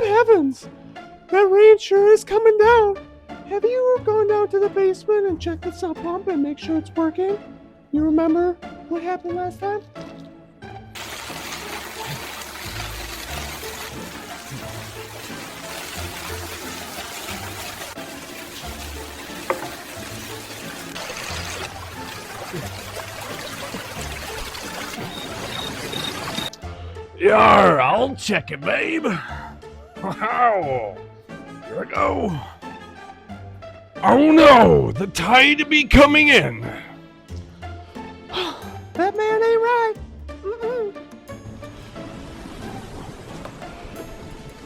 Good heavens! That rain sure is coming down. Have you gone down to the basement and checked the sump pump and make sure it's working? You remember what happened last time? Arrr, I'll check it, babe. Wow. Here I go. Oh no, the tide be coming in. That man ain't right.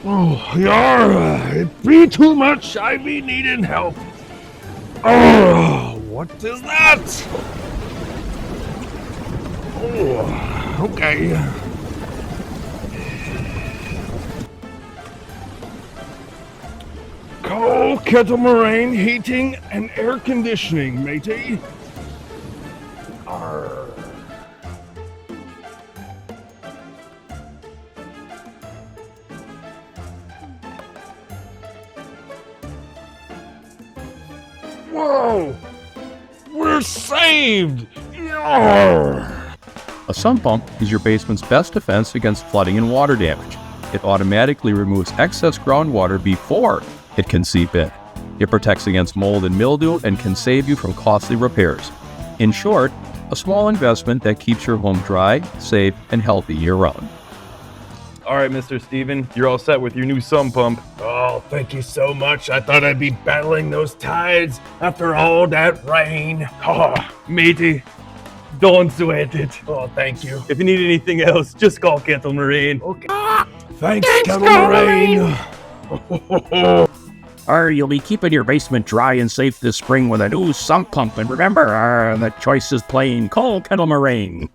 Oh, Arrr, it be too much. I be needing help. Oh, what is that? Oh, okay. Coal, kettle moraine, heating, and air conditioning, matey. Arrr. Whoa! We're saved! Arrr. A sump pump is your basement's best defense against flooding and water damage. It automatically removes excess groundwater before it can seep in. It protects against mold and mildew and can save you from costly repairs. In short, a small investment that keeps your home dry, safe, and healthy year-round. All right, Mr. Steven, you're all set with your new sump pump. Oh, thank you so much. I thought I'd be battling those tides after all that rain. Oh, Matey, don't sweat it. oh thank you. If you need anything else, just call Kettle Marine. Okay. Thanks, Kettle Moraine. You'll be keeping your basement dry and safe this spring with a new sump pump. And remember, the choice is plain. Call Kettle Moraine.